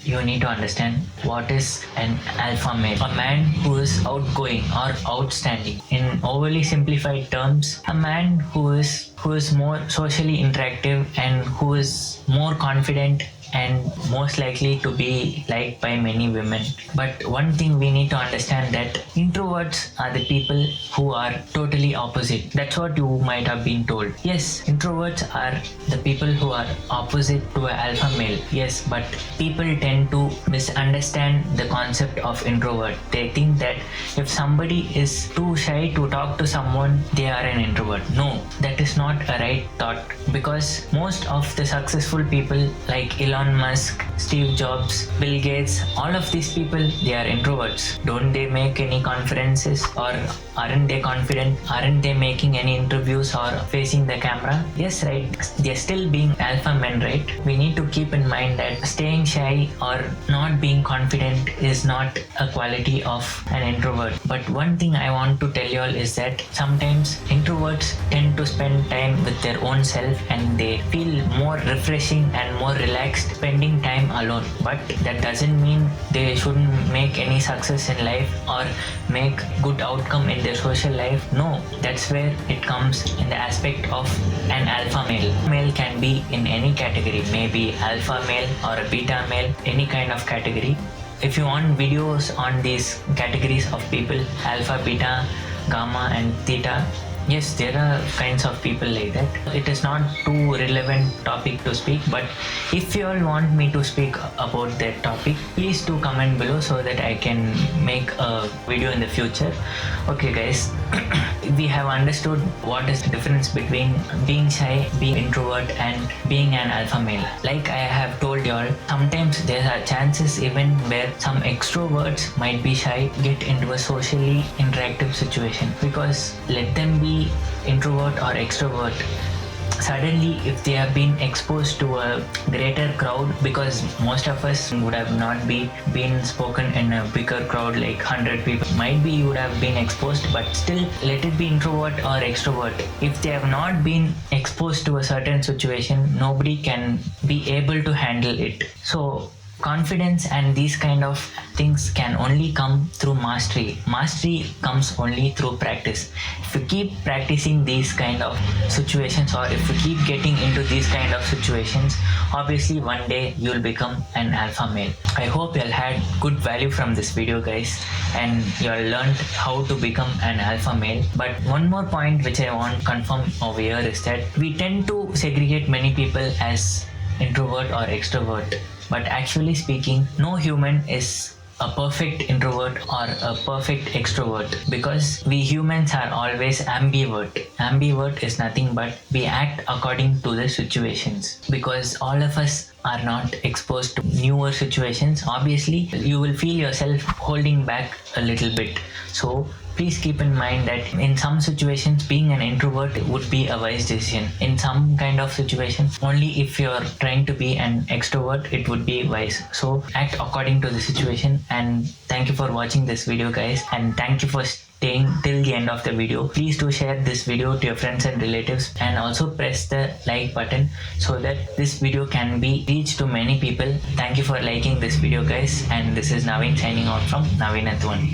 you need to understand what is an alpha male. A man who is outgoing or outstanding. In overly simplified terms, a man who is more socially interactive and who is more confident and most likely to be liked by many women. But one thing we need to understand that introverts are the people who are totally opposite. That's what you might have been told. Yes, introverts are the people who are opposite to an alpha male. Yes, but people tend to misunderstand the concept of introvert. They think that if somebody is too shy to talk to someone, they are an introvert. No, that is not a right thought, because most of the successful people like Elon Musk, Steve Jobs, Bill Gates, all of these people, they are introverts. Don't they make any conferences, or aren't they confident? Aren't they making any interviews or facing the camera? Yes, right. They're still being alpha men, right? We need to keep in mind that staying shy or not being confident is not a quality of an introvert. But one thing I want to tell you all is that sometimes introverts tend to spend time with their own self and they feel more refreshing and more relaxed spending time alone. But that doesn't mean they shouldn't make any success in life or make good outcome in their social life. No, that's where it comes in the aspect of an alpha male. Male can be in any category, maybe alpha male or a beta male, any kind of category. If you want videos on these categories of people, alpha, beta, gamma and theta, yes, there are kinds of people like that. It is not too relevant topic to speak, but if you all want me to speak about that topic, please do comment below so that I can make a video in the future. Okay guys, we have understood what is the difference between being shy, being introvert and being an alpha male. Like I have told you all, sometimes there are chances even where some extroverts might be shy, get into a socially interactive situation, because let them be introvert or extrovert, suddenly if they have been exposed to a greater crowd, because most of us would have not been spoken in a bigger crowd like 100 people, might be you would have been exposed, but still let it be introvert or extrovert, if they have not been exposed to a certain situation, nobody can be able to handle it. So confidence and these kind of things can only come through mastery. Mastery comes only through practice. If you keep practicing these kind of situations, or if you keep getting into these kind of situations, obviously one day you'll become an alpha male. I hope you'll had good value from this video guys, and you'll learned how to become an alpha male. But one more point which I want to confirm over here is that we tend to segregate many people as introvert or extrovert, but actually speaking, no human is a perfect introvert or a perfect extrovert, because we humans are always ambivert. Ambivert is nothing but we act according to the situations, because all of us are not exposed to newer situations. Obviously you will feel yourself holding back a little bit, so please keep in mind that in some situations being an introvert would be a wise decision. In some kind of situations, only if you're trying to be an extrovert, it would be wise. So act according to the situation. And thank you for watching this video guys, and thank you for staying till the end of the video. Please do share this video to your friends and relatives, and also press the like button so that this video can be reached to many people. Thank you for liking this video guys, and this is Naveen signing out from Naveen at One.